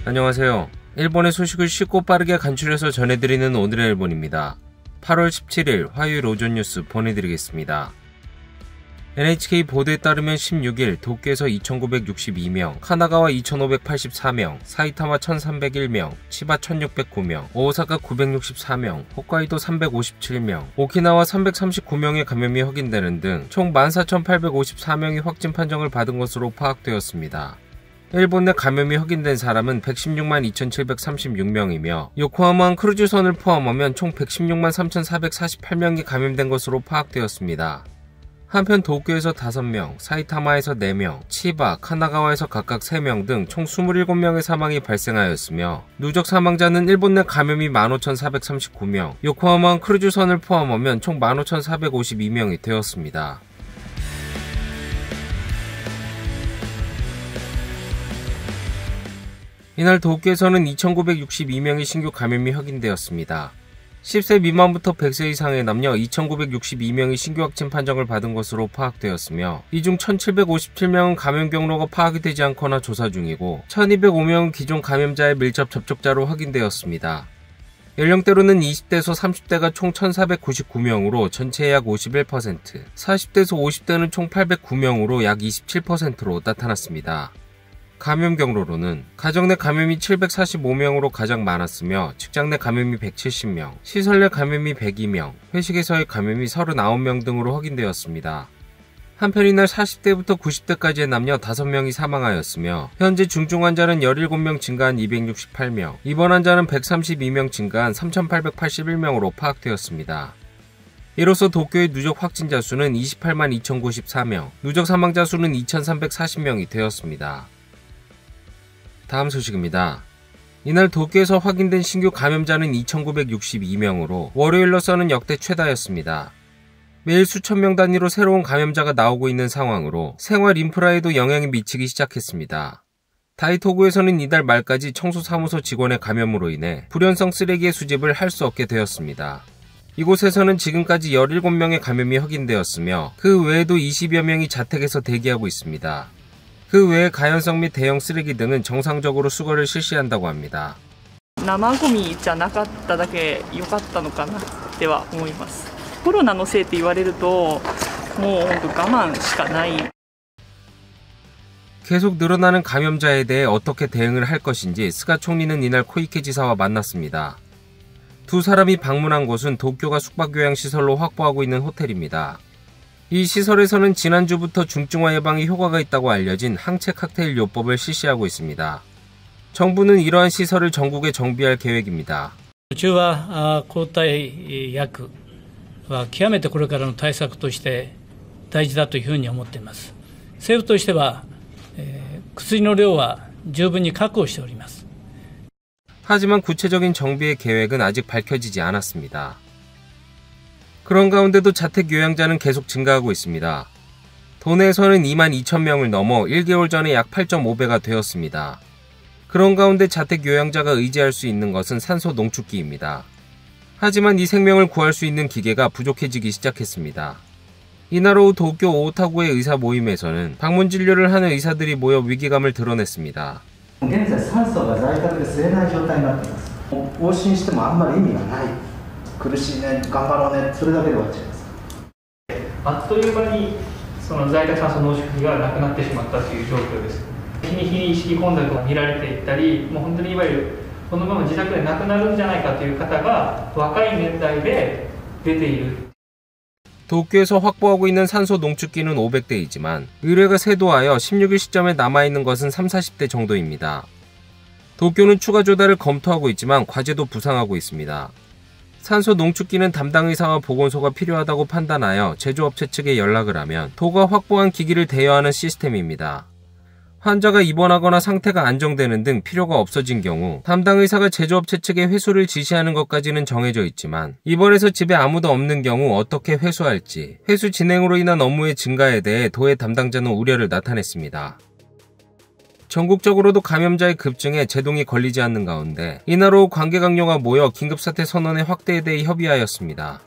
안녕하세요. 일본의 소식을 쉽고 빠르게 간추려서 전해드리는 오늘의 일본입니다. 8월 17일 화요일 오전 뉴스 보내드리겠습니다. NHK 보도에 따르면 16일 도쿄에서 2,962명, 카나가와 2,584명, 사이타마 1,301명, 치바 1,609명, 오사카 964명, 홋카이도 357명, 오키나와 339명의 감염이 확인되는 등 총 14,854명이 확진 판정을 받은 것으로 파악되었습니다. 일본 내 감염이 확인된 사람은 116만 2,736명이며 요코하마 크루즈선을 포함하면 총 116만 3,448명이 감염된 것으로 파악되었습니다. 한편 도쿄에서 5명, 사이타마에서 4명, 치바, 카나가와에서 각각 3명 등 총 27명의 사망이 발생하였으며 누적 사망자는 일본 내 감염이 15,439명, 요코하마 크루즈선을 포함하면 총 15,452명이 되었습니다. 이날 도쿄에서는 2,962명의 신규 감염이 확인되었습니다. 10세 미만부터 100세 이상의 남녀 2,962명이 신규 확진 판정을 받은 것으로 파악되었으며 이 중 1,757명은 감염 경로가 파악이 되지 않거나 조사 중이고 1,205명은 기존 감염자의 밀접 접촉자로 확인되었습니다. 연령대로는 20대에서 30대가 총 1,499명으로 전체의 약 51%, 40대에서 50대는 총 809명으로 약 27%로 나타났습니다. 감염 경로로는 가정 내 감염이 745명으로 가장 많았으며 직장 내 감염이 170명, 시설 내 감염이 102명, 회식에서의 감염이 39명 등으로 확인되었습니다. 한편 이날 40대부터 90대까지의 남녀 5명이 사망하였으며 현재 중증 환자는 17명 증가한 268명, 입원 환자는 132명 증가한 3,881명으로 파악되었습니다. 이로써 도쿄의 누적 확진자 수는 28만 2,094명, 누적 사망자 수는 2,340명이 되었습니다. 다음 소식입니다. 이날 도쿄에서 확인된 신규 감염자는 2,962명으로 월요일로서는 역대 최다였습니다. 매일 수천 명 단위로 새로운 감염자가 나오고 있는 상황으로 생활 인프라에도 영향이 미치기 시작했습니다. 다이토구에서는 이달 말까지 청소사무소 직원의 감염으로 인해 불연성 쓰레기의 수집을 할 수 없게 되었습니다. 이곳에서는 지금까지 17명의 감염이 확인되었으며 그 외에도 20여 명이 자택에서 대기하고 있습니다. 그 외에 가연성 및 대형 쓰레기 등은 정상적으로 수거를 실시한다고 합니다. 生ゴミじゃなかっただけ良かったのかなっては思います。コロナのせいって言われるともう本当我慢しかない。 계속 늘어나는 감염자에 대해 어떻게 대응을 할 것인지 스가 총리는 이날 코이케 지사와 만났습니다. 두 사람이 방문한 곳은 도쿄가 숙박요양시설로 확보하고 있는 호텔입니다. 이 시설에서는 지난주부터 중증화 예방에 효과가 있다고 알려진 항체 칵테일 요법을 실시하고 있습니다. 정부는 이러한 시설을 전국에 정비할 계획입니다. うちは抗体薬は極めてこれからの対策として大事だというふうに思っています。政府としては薬の量は十分に確保しております。 하지만 구체적인 정비의 계획은 아직 밝혀지지 않았습니다. 그런 가운데도 자택 요양자는 계속 증가하고 있습니다. 도내에서는 2만 2천 명을 넘어 1개월 전에 약 8.5배가 되었습니다. 그런 가운데 자택 요양자가 의지할 수 있는 것은 산소 농축기입니다. 하지만 이 생명을 구할 수 있는 기계가 부족해지기 시작했습니다. 이날 오후 도쿄 오타구의 의사 모임에서는 방문 진료를 하는 의사들이 모여 위기감을 드러냈습니다. 現在酸素が在宅で吸えない状態になっています。往診してもあんまり意味がない。苦しいね、頑張ろうね、それだけで終わっちゃいます。あっという間にその在宅酸素濃縮器がなくなってしまったという状況です。日に日に意識混濁が見られていったり、もう本当にいわゆるこのまま自宅で亡くなるんじゃないかという方が若い年代で出ている。 도쿄에서 확보하고 있는 산소 농축기는 500대이지만 의뢰가 세도하여 16일 시점에 남아있는 것은 30, 40대 정도입니다. 도쿄는 추가 조달을 검토하고 있지만 과제도 부상하고 있습니다. 산소 농축기는 담당 의사와 보건소가 필요하다고 판단하여 제조업체 측에 연락을 하면 도가 확보한 기기를 대여하는 시스템입니다. 환자가 입원하거나 상태가 안정되는 등 필요가 없어진 경우 담당 의사가 제조업체 측에 회수를 지시하는 것까지는 정해져 있지만 입원해서 집에 아무도 없는 경우 어떻게 회수할지, 회수 진행으로 인한 업무의 증가에 대해 도의 담당자는 우려를 나타냈습니다. 전국적으로도 감염자의 급증에 제동이 걸리지 않는 가운데 이날 오후 관계 강요가 모여 긴급사태 선언의 확대에 대해 협의하였습니다.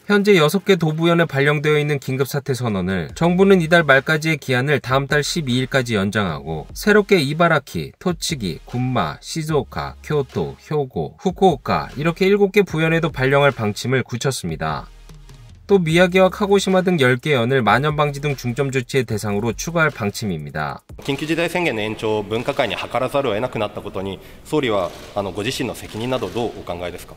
현재 6개 도부현에 발령되어 있는 긴급사태 선언을 정부는 이달 말까지의 기한을 다음 달 12일까지 연장하고 새롭게 이바라키, 토치기, 군마, 시즈오카, 교토, 효고, 후쿠오카 이렇게 7개 부현에도 발령할 방침을 굳혔습니다. 또 미야기와 카고시마 등 10개 현을 만연방지 등 중점 조치의 대상으로 추가할 방침입니다. 緊急事態宣言の延長を分科会に諮らざるを得なくなったことに総理はご自身の責任などどうお考えですか。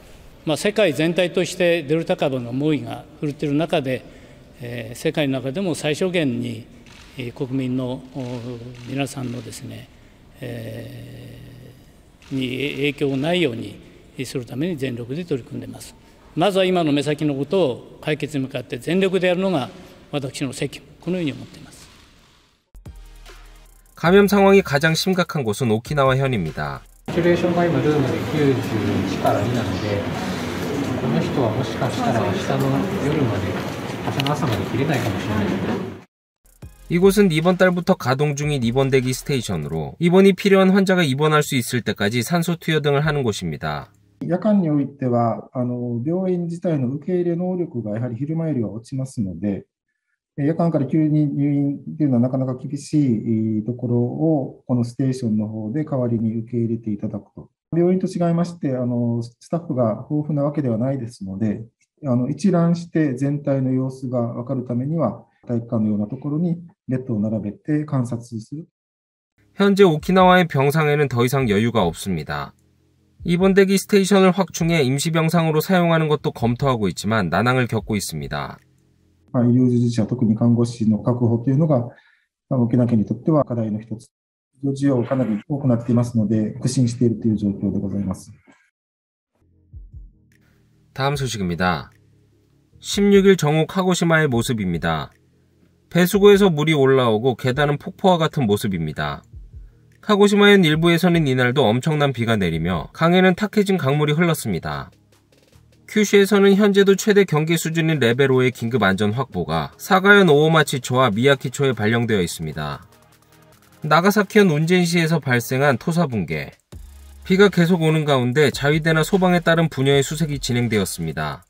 世界全体としてデルタ株の猛威が振るっている中で、世界の中でも最小限に国民の皆さんのですね、に影響がないようにするために全力で取り組んでいます。まずは今の目先のことを解決に向かって全力でやるのが私の責務、このように思っています。 감염 상황이 가장 심각한 곳은 오키나와 현입니다. シチュエーションが今ルームで91から2なので、この人はもしかしたら明日の夜まで、明日の朝まで切れないかもしれないですね。 이곳은 이번 달부터 가동 중인 입원대기 스테이션으로 입원이 필요한 환자가 입원할 수 있을 때까지 산소 투여 등을 하는 곳입니다. 夜間においては病院自体の受け入れ能力がやはり昼間よりは落ちますので、夜間から急に入院というのはなかなか厳しいところをこのステーションの方で代わりに受け入れていただくと。病院と違いましてスタッフが豊富なわけではないですので、一覧して全体の様子が分かるためには体育館のようなところにベッドを並べて観察する。 현재 오키나와의 병상에는 더 이상 여유가 없습니다. 입원대기 스테이션을 확충해 임시병상으로 사용하는 것도 검토하고 있지만 난항을 겪고 있습니다. 医療従事者、特に看護師の確保というのが沖縄県にとっては課題の一つ。医療需要がかなり多くなっていますので、苦心しているという状況でございます。 다음 소식입니다. 16일 정오 카고시마의 모습입니다. 배수구에서 물이 올라오고 계단은 폭포와 같은 모습입니다. 카고시마현 일부에서는 이날도 엄청난 비가 내리며 강에는 탁해진 강물이 흘렀습니다. 큐슈에서는 현재도 최대 경계 수준인 레벨 5의 긴급 안전 확보가 사가현 오오마치초와 미야키초에 발령되어 있습니다. 나가사키현 운젠시에서 발생한 토사 붕괴. 비가 계속 오는 가운데 자위대나 소방에 따른 분야의 수색이 진행되었습니다.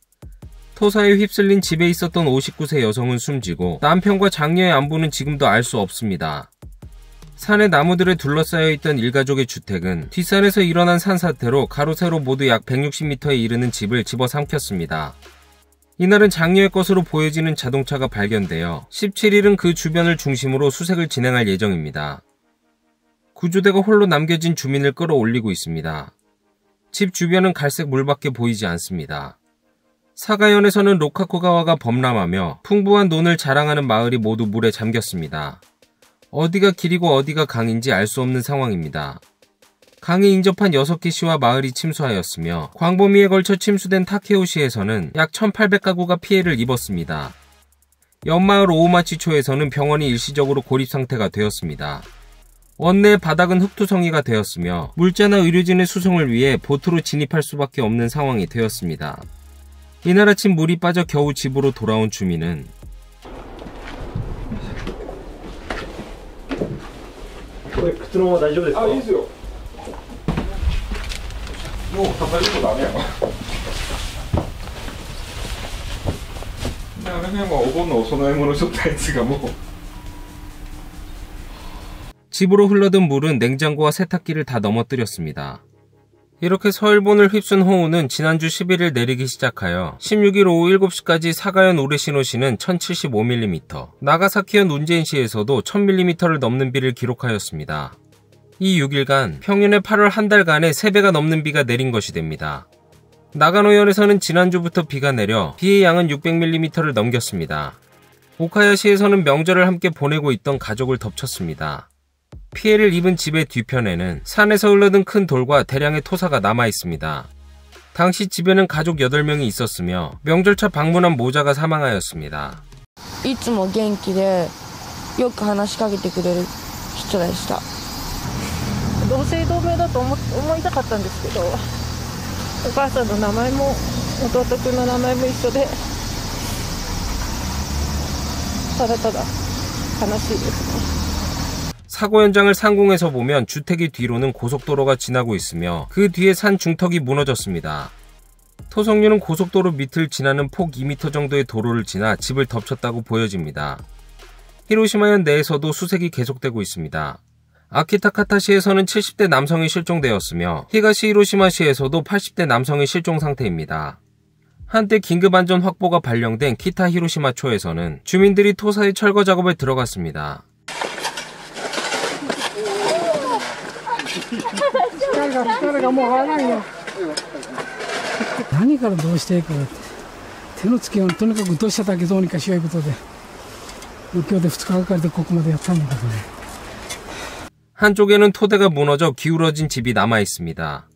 토사에 휩쓸린 집에 있었던 59세 여성은 숨지고 남편과 장녀의 안부는 지금도 알 수 없습니다. 산의 나무들에 둘러싸여 있던 일가족의 주택은 뒷산에서 일어난 산사태로 가로 세로 모두 약 160m에 이르는 집을 집어삼켰습니다. 이날은 장녀의 것으로 보여지는 자동차가 발견되어 17일은 그 주변을 중심으로 수색을 진행할 예정입니다. 구조대가 홀로 남겨진 주민을 끌어올리고 있습니다. 집 주변은 갈색 물밖에 보이지 않습니다. 사가현에서는 로카코가와가 범람하며 풍부한 논을 자랑하는 마을이 모두 물에 잠겼습니다. 어디가 길이고 어디가 강인지 알 수 없는 상황입니다. 강에 인접한 6개 시와 마을이 침수하였으며 광범위에 걸쳐 침수된 타케오시에서는 약 1,800가구가 피해를 입었습니다. 옆마을 오오마치초에서는 병원이 일시적으로 고립 상태가 되었습니다. 원내 바닥은 흙투성이가 되었으며 물자나 의료진의 수송을 위해 보트로 진입할 수밖에 없는 상황이 되었습니다. 이날 아침 물이 빠져 겨우 집으로 돌아온 주민은 집으로 흘러든 물은 냉장고와 세탁기를 다 넘어뜨렸습니다. 이렇게 서일본을 휩쓴 호우는 지난주 11일 내리기 시작하여 16일 오후 7시까지 사가현 우레시노시는 1075mm, 나가사키현 운젠시에서도 1000mm를 넘는 비를 기록하였습니다. 이 6일간 평균의 8월 한 달간에 3배가 넘는 비가 내린 것이 됩니다. 나가노현에서는 지난주부터 비가 내려 비의 양은 600mm를 넘겼습니다. 오카야시에서는 명절을 함께 보내고 있던 가족을 덮쳤습니다. 피해를 입은 집의 뒤편에는 산에서 흘러든 큰 돌과 대량의 토사가 남아있습니다. 당시 집에는 가족 8명이 있었으며 명절차 방문한 모자가 사망하였습니다. いつも元気でよく話しかけてくれる人でした。同姓同名だと思いたかったんですけど、お母さんの名前も弟くんの名前も一緒で、ただただ悲しいですね。 사고 현장을 상공에서 보면 주택의 뒤로는 고속도로가 지나고 있으며 그 뒤에 산 중턱이 무너졌습니다. 토속류는 고속도로 밑을 지나는 폭 2m 정도의 도로를 지나 집을 덮쳤다고 보여집니다. 히로시마현 내에서도 수색이 계속되고 있습니다. 아키타카타시에서는 70대 남성이 실종되었으며 히가시 히로시마시에서도 80대 남성이 실종 상태입니다. 한때 긴급안전 확보가 발령된 키타 히로시마초에서는 주민들이 토사의 철거 작업에 들어갔습니다. 何からどうしていくか手のつけをとにかく土砂だけどうにかしようということで今日で2日がかりでここまでやったんだけどね 한쪽에는 토대가 무너져 기울어진 집이 남아 있습니다.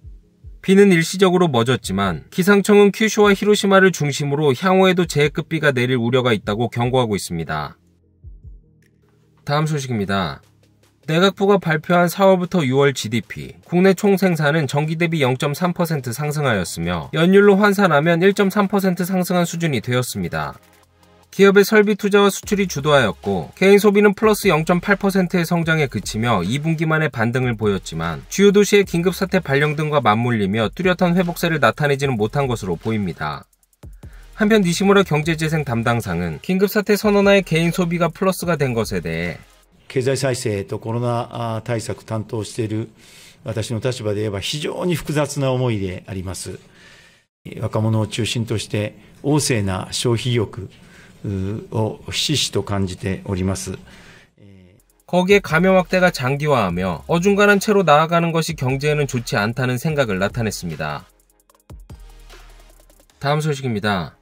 비는 일시적으로 멎었지만 기상청은 큐슈와 히로시마를 중심으로 향후에도 재해급 비가 내릴 우려가 있다고 경고하고 있습니다. 다음 소식입니다. 내각부가 발표한 4월부터 6월 GDP, 국내 총생산은 전기 대비 0.3% 상승하였으며 연율로 환산하면 1.3% 상승한 수준이 되었습니다. 기업의 설비 투자와 수출이 주도하였고 개인 소비는 플러스 0.8%의 성장에 그치며 2분기 만에 반등을 보였지만 주요 도시의 긴급사태 발령 등과 맞물리며 뚜렷한 회복세를 나타내지는 못한 것으로 보입니다. 한편 니시무라 경제재생 담당상은 긴급사태 선언하에 개인 소비가 플러스가 된 것에 대해 経済再生とコロナ対策担当している私の立場で言えば非常に複雑な思いであります。若者を中心として旺盛な消費意欲をひしひしと感じております。 거기에 감염 확대가 장기화하며 어중간한 채로 나아가는 것이 경제에는 좋지 않다는 생각을 나타냈습니다. 다음 소식입니다.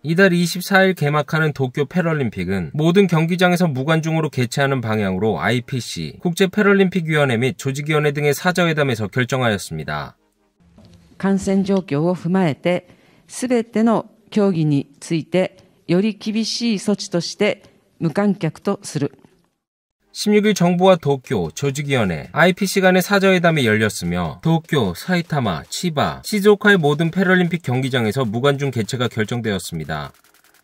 이달 24일 개막하는 도쿄 패럴림픽은 모든 경기장에서 무관중으로 개최하는 방향으로 IPC, 국제패럴림픽위원회 및 조직위원회 등의 사자회담에서 결정하였습니다. 感染状況を踏まえて全ての競技についてより厳しい措置として無観客とする 16일 정부와 도쿄, 조직위원회, IPC 간의 사자회담이 열렸으며 도쿄, 사이타마, 치바, 시즈오카의 모든 패럴림픽 경기장에서 무관중 개최가 결정되었습니다.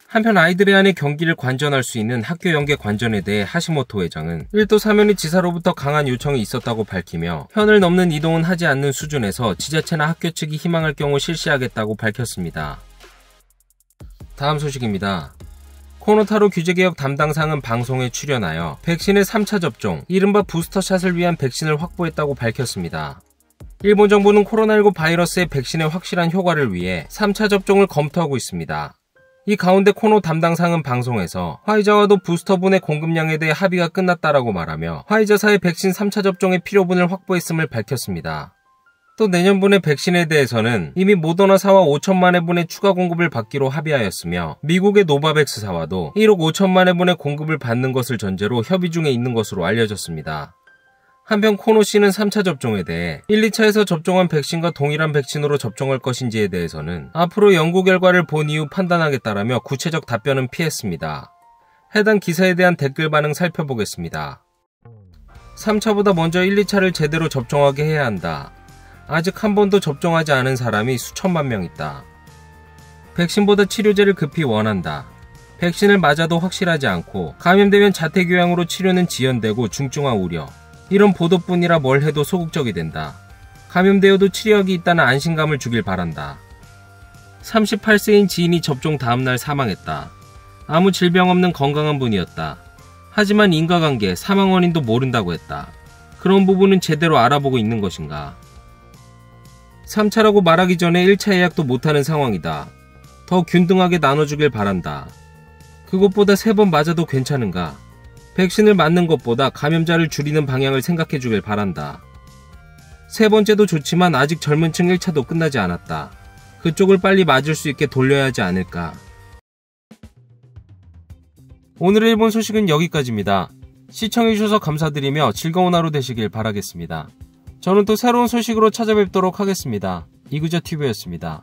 한편 아이들의 안에 경기를 관전할 수 있는 학교 연계 관전에 대해 하시모토 회장은 1도 사면의 지사로부터 강한 요청이 있었다고 밝히며 현을 넘는 이동은 하지 않는 수준에서 지자체나 학교 측이 희망할 경우 실시하겠다고 밝혔습니다. 다음 소식입니다. 코노타로 규제개혁 담당상은 방송에 출연하여 백신의 3차 접종, 이른바 부스터샷을 위한 백신을 확보했다고 밝혔습니다. 일본 정부는 코로나19 바이러스의 백신의 확실한 효과를 위해 3차 접종을 검토하고 있습니다. 이 가운데 코노 담당상은 방송에서 화이자와도 부스터분의 공급량에 대해 합의가 끝났다라고 말하며 화이자사의 백신 3차 접종의 필요분을 확보했음을 밝혔습니다. 또 내년분의 백신에 대해서는 이미 모더나사와 5천만 회분의 추가 공급을 받기로 합의하였으며 미국의 노바백스사와도 1억 5천만 회분의 공급을 받는 것을 전제로 협의 중에 있는 것으로 알려졌습니다. 한편 코노 씨는 3차 접종에 대해 1, 2차에서 접종한 백신과 동일한 백신으로 접종할 것인지에 대해서는 앞으로 연구 결과를 본 이후 판단하겠다라며 구체적 답변은 피했습니다. 해당 기사에 대한 댓글 반응 살펴보겠습니다. 3차보다 먼저 1, 2차를 제대로 접종하게 해야 한다. 아직 한 번도 접종하지 않은 사람이 수천만 명 있다. 백신보다 치료제를 급히 원한다. 백신을 맞아도 확실하지 않고 감염되면 자택요양으로 치료는 지연되고 중증화 우려. 이런 보도뿐이라 뭘 해도 소극적이 된다. 감염되어도 치료약이 있다는 안심감을 주길 바란다. 38세인 지인이 접종 다음날 사망했다. 아무 질병 없는 건강한 분이었다. 하지만 인과관계, 사망 원인도 모른다고 했다. 그런 부분은 제대로 알아보고 있는 것인가? 3차라고 말하기 전에 1차 예약도 못하는 상황이다. 더 균등하게 나눠주길 바란다. 그것보다 3번 맞아도 괜찮은가? 백신을 맞는 것보다 감염자를 줄이는 방향을 생각해주길 바란다. 3번째도 좋지만 아직 젊은 층 1차도 끝나지 않았다. 그쪽을 빨리 맞을 수 있게 돌려야 하지 않을까. 오늘의 일본 소식은 여기까지입니다. 시청해주셔서 감사드리며 즐거운 하루 되시길 바라겠습니다. 저는 또 새로운 소식으로 찾아뵙도록 하겠습니다. 이그저TV였습니다.